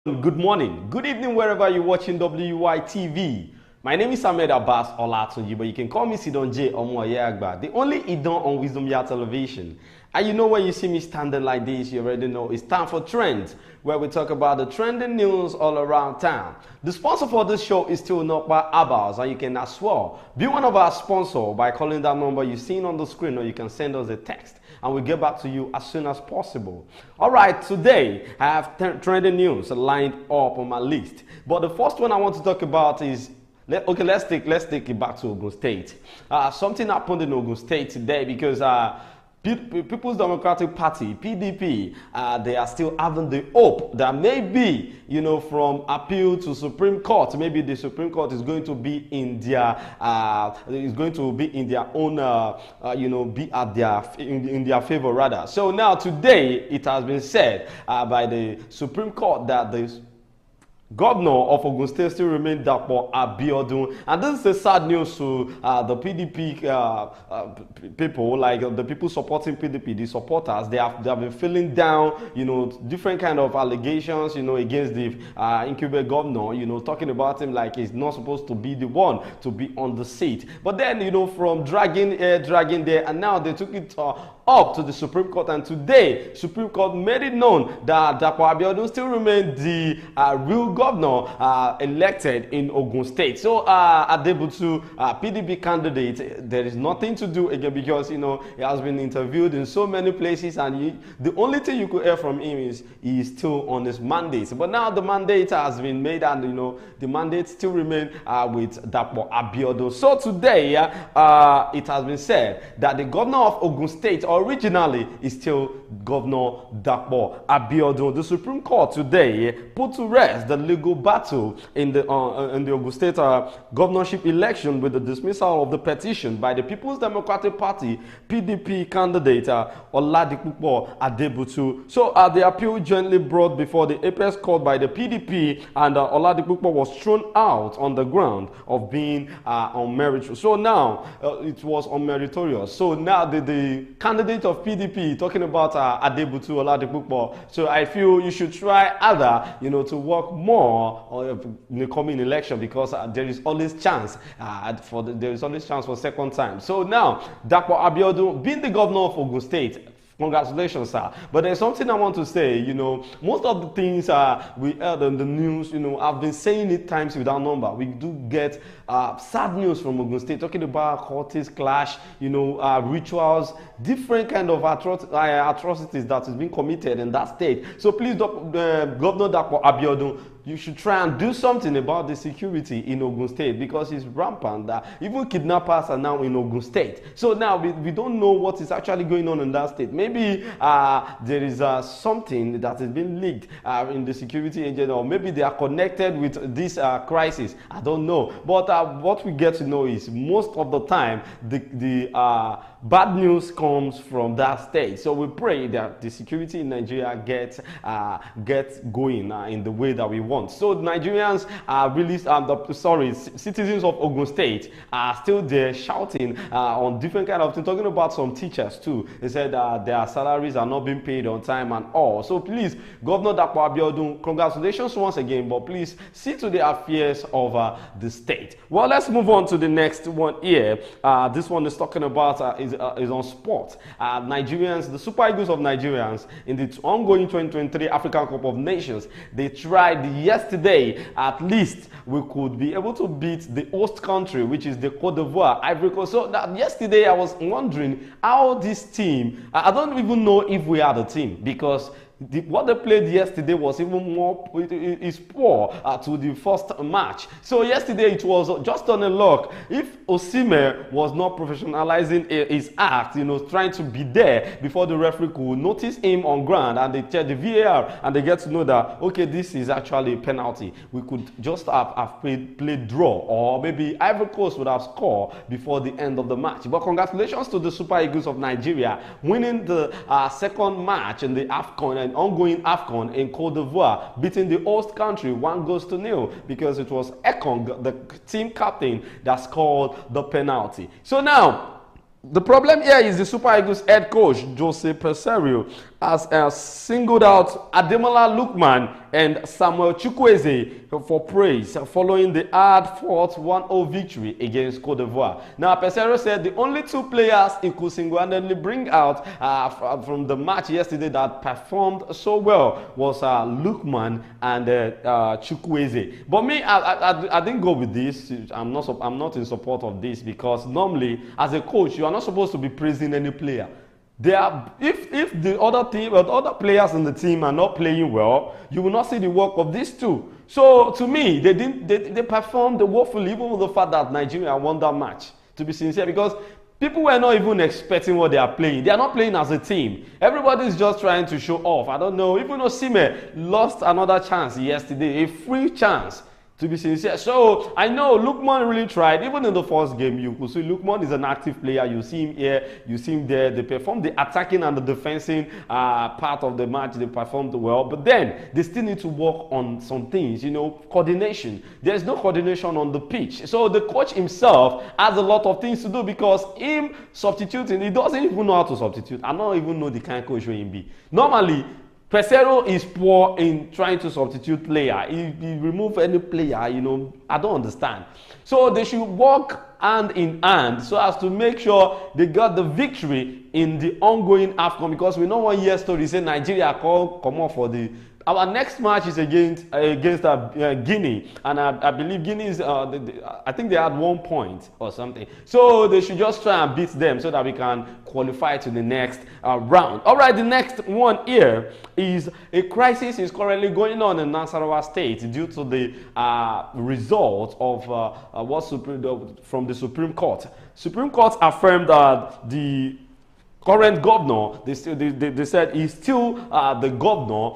Good morning, good evening, wherever you're watching Wytv. My name is Ahmed Abbas Olatunji, but you can call me Sidon J Omoyagba, the only Idon on Wisdom Yard Television. And you know, when you see me standing like this, you already know it's time for Trends, where we talk about the trending news all around town. The sponsor for this show is still Nokpa Abbas, and you can as well be one of our sponsors by calling that number you've seen on the screen, or you can send us a text and we'll get back to you as soon as possible. All right, today I have trending news lined up on my list. But the first one I want to talk about is, let's take it back to Ogun State. Something happened in Ogun State today because People's Democratic Party, PDP, they are still having the hope that maybe, from appeal to Supreme Court, maybe the Supreme Court is going to be in their, own, in their favor rather. So now today it has been said by the Supreme Court that the Governor of Ogun State still remains Dapo Abiodun, and this is a sad news to the PDP people, like the people supporting PDP, the supporters. They have been feeling down, different kind of allegations, against the incumbent governor, talking about him like he's not supposed to be the one to be on the seat. But then, from dragging there, and now they took it up to the Supreme Court, and today Supreme Court made it known that Dapo Abiodun still remains the real governor elected in Ogun State. So Adebutu, PDP candidate, there is nothing to do again because he has been interviewed in so many places, and the only thing you could hear from him is he is still on his mandate. But now the mandate has been made, and the mandate still remains with Dapo Abiodun. So today it has been said that the governor of Ogun State originally is still Governor Dapo Abiodun. The Supreme Court today put to rest the legal battle in the Ogun State governorship election with the dismissal of the petition by the People's Democratic Party PDP candidate Oladipupo Adebutu. So the appeal jointly brought before the Apex Court by the PDP, and Oladipupo was thrown out on the ground of being unmeritorious. So now it was unmeritorious. So now the candidate of PDP talking about Adebutu Oladipupo. So I feel you should try other, to work more in the coming election, because there is always chance for second time. So now Dapo Abiodun being the governor of Ogun State, congratulations, sir. But there's something I want to say. Most of the things we heard on the news, I've been saying it times without number. We do get sad news from Ogun State, talking about cultist clash, rituals, different kind of atrocities that is being committed in that state. So please, Governor Dapo Abiodun, you should try and do something about the security in Ogun State, because it's rampant. Even kidnappers are now in Ogun State. So now we don't know what is actually going on in that state. Maybe there is something that has been leaked in the security agenda, or maybe they are connected with this crisis. I don't know. But what we get to know is most of the time the bad news comes from that state. So we pray that the security in Nigeria gets going in the way that we want. So Nigerians are really, citizens of Ogun State are still there shouting on different kind of things, talking about some teachers too. They said their salaries are not being paid on time and all. So please, Governor Dapo Abiodun, congratulations once again, but please see to the affairs of the state. Well, let's move on to the next one here. This one is talking about is on sport. Nigerians, the Super Eagles of Nigerians in the ongoing 2023 African Cup of Nations, they tried yesterday. At least we could be able to beat the host country, which is the Cote d'Ivoire, Ivory Coast. So that yesterday I was wondering how this team, I don't even know if we are the team, because what they played yesterday was even more poor to the first match. So yesterday it was just on a luck. If Osimhen was not professionalizing his act, trying to be there before the referee could notice him on ground, and they check the VAR and they get to know that, okay, this is actually a penalty, we could just have played draw, or maybe Ivory Coast would have scored before the end of the match. But congratulations to the Super Eagles of Nigeria winning the second match in the AFCON and ongoing AFCON in Cote d'Ivoire, beating the host country 1-0, because it was Ekong, the team captain, that scored the penalty. So now The problem here is the Super Eagles head coach, Jose Peseiro, has singled out Ademola Lookman and Samuel Chukwueze for praise following the hard-fought 1-0 victory against Cote d'Ivoire. Now, Pesero said the only two players he could single-handedly bring out from the match yesterday that performed so well was Lookman and Chukwueze. But me, I didn't go with this. I'm not in support of this because normally, as a coach, you are not supposed to be praising any player. If the other players in the team are not playing well, you will not see the work of these two. So to me, they performed woefully, even with the fact that Nigeria won that match. To be sincere, because people were not even expecting what they are playing. They are not playing as a team. Everybody is just trying to show off. I don't know. Even Osimhen lost another chance yesterday, a free chance. To be sincere. So, I know Lookman really tried. Even in the first game, you could see Lookman is an active player. You see him here, you see him there. They performed the attacking and the defensive part of the match. They performed well. But then, they still need to work on some things, coordination. There's no coordination on the pitch. So, the coach himself has a lot of things to do because him substituting, he doesn't even know how to substitute. I don't even know the kind of coach he be. Normally, Pesero is poor in trying to substitute player. He remove any player, I don't understand. So they should work hand in hand so as to make sure they got the victory in the ongoing AFCON, because we know 1 year story say Nigeria come off for the. Our next match is against Guinea, and I believe Guinea is, I think they had 1 point or something. So they should just try and beat them so that we can qualify to the next round. All right, the next one here is a crisis is currently going on in Nasarawa State due to the result of from the Supreme Court. Supreme Court affirmed that the current governor, they said he's still the governor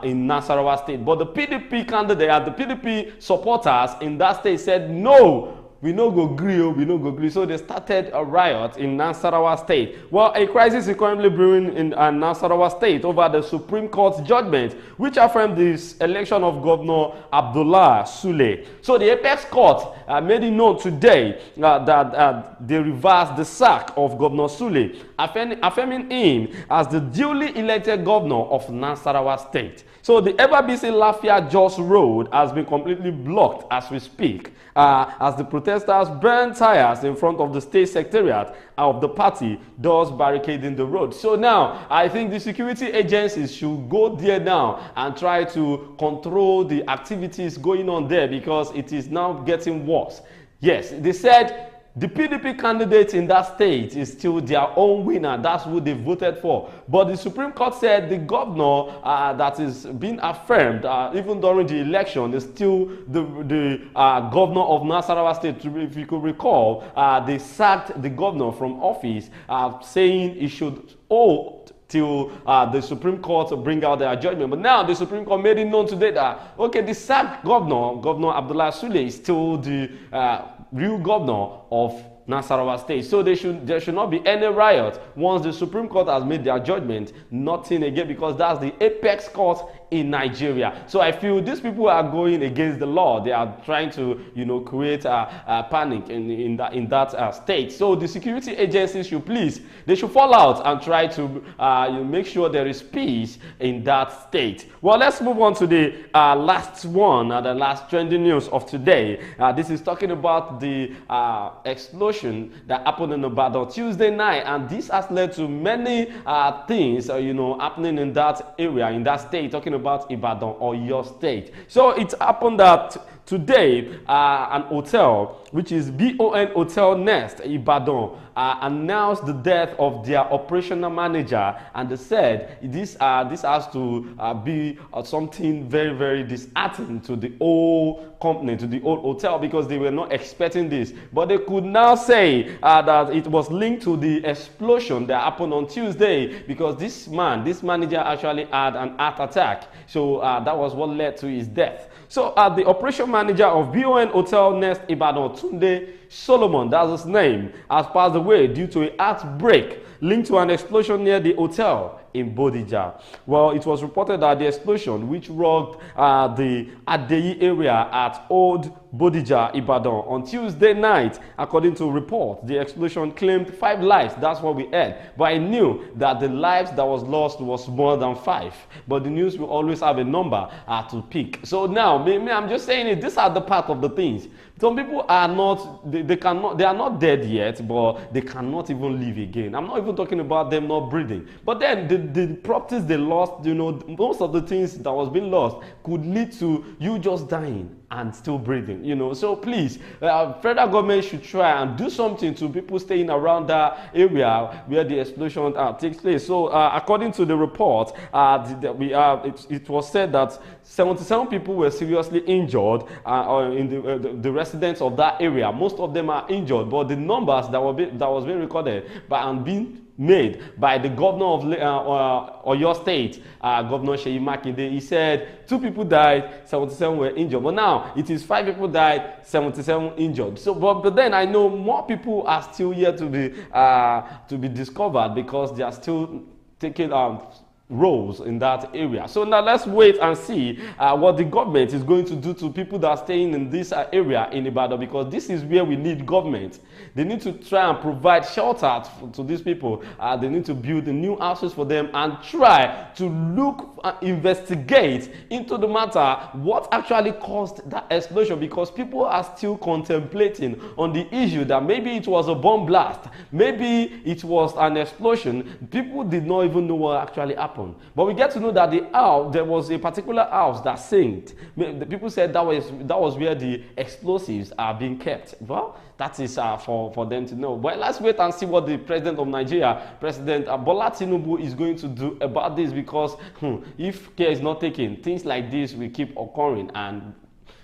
in Nasarawa State. But the PDP candidate, the PDP supporters in that state said, no, we no go gree. So they started a riot in Nasarawa State. Well, a crisis is currently brewing in Nasarawa State over the Supreme Court's judgment, which affirmed this election of Governor Abdullah Sule. So the Apex Court made it known today that they reversed the sack of Governor Sule, affirming him as the duly elected governor of Nasarawa State. So the Ever-Busy Lafia Jos Road has been completely blocked as we speak, as the protesters burn tires in front of the state secretariat of the party, thus barricading the road. So now, I think the security agencies should go there now and try to control the activities going on there, because it is now getting worse. Yes, they said the PDP candidate in that state is still their own winner. That's who they voted for. But the Supreme Court said the governor that is being affirmed, even during the election, is still the governor of Nasarawa State. If you could recall, they sacked the governor from office, saying he should till the Supreme Court bring out their judgment. But now the Supreme Court made it known today that, okay, the sacked Governor Abdullah Sule is still the real governor of Nasarawa State. So there should not be any riot once the Supreme Court has made their judgment. Nothing again, because that's the apex court in Nigeria. So I feel these people are going against the law. They are trying to, create a panic in that state. So the security agencies they should fall out and try to make sure there is peace in that state. Well, let's move on to the last one, the last trending news of today. This is talking about the explosion that happened in Ibadan Tuesday night, and this has led to many things, happening in that area, in that state, talking about Ibadan or your state. So it happened that today, an hotel, which is BON Hotel Nest Ibadan, announced the death of their operational manager, and they said this has to be something very, very disheartening to the whole company, to the whole hotel, because they were not expecting this. But they could now say that it was linked to the explosion that happened on Tuesday, because this manager actually had an heart attack. So that was what led to his death. So the operation manager of BON Hotel Nest Ibadan, Tunde Solomon, that's his name, has passed away due to a heart break linked to an explosion near the hotel in Bodija. Well, it was reported that the explosion, which rocked the Adeyi area at Old Bodija, Ibadan, on Tuesday night, according to reports, the explosion claimed 5 lives. That's what we heard. But I knew that the lives that was lost was more than 5. But the news will always have a number to pick. So now, I'm just saying it. These are the part of the things. Some people are not, they are not dead yet, but they cannot even live again. I'm not even talking about them not breathing. But then the properties they lost, most of the things that was being lost could lead to you just dying and still breathing, So please, federal government should try and do something to people staying around that area where the explosion takes place. So according to the report, it was said that 77 people were seriously injured in the residents of that area. Most of them are injured, but the numbers that was being recorded and being made by the governor of Oyo State, Governor Seyi Makinde, he said 2 people died, 77 were injured. But now it is 5 people died, 77 injured. So, but then I know more people are still yet to be discovered because they are still taking roles in that area. So now let's wait and see what the government is going to do to people that are staying in this area in Ibadan, because this is where we need government. They need to try and provide shelter to these people. They need to build new houses for them and try to look investigate into the matter what actually caused that explosion, because people are still contemplating on the issue that maybe it was a bomb blast, maybe it was an explosion. People did not even know what actually happened. But we get to know that there was a particular house that sank. The people said that was where the explosives are being kept. Well, that is for them to know. But let's wait and see what the president of Nigeria, President Bola Tinubu, is going to do about this, because if care is not taken, things like this will keep occurring, and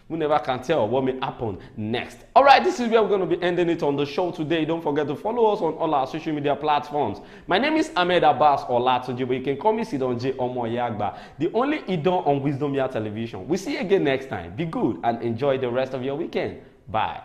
we never can tell what may happen next. All right, this is where we're going to be ending it on the show today. Don't forget to follow us on all our social media platforms. My name is Ahmed Abbas Olatunji, but you can call me Sidon J. Omoyagba, the only Idon on Wisdom Yard Television. We'll see you again next time. Be good and enjoy the rest of your weekend. Bye.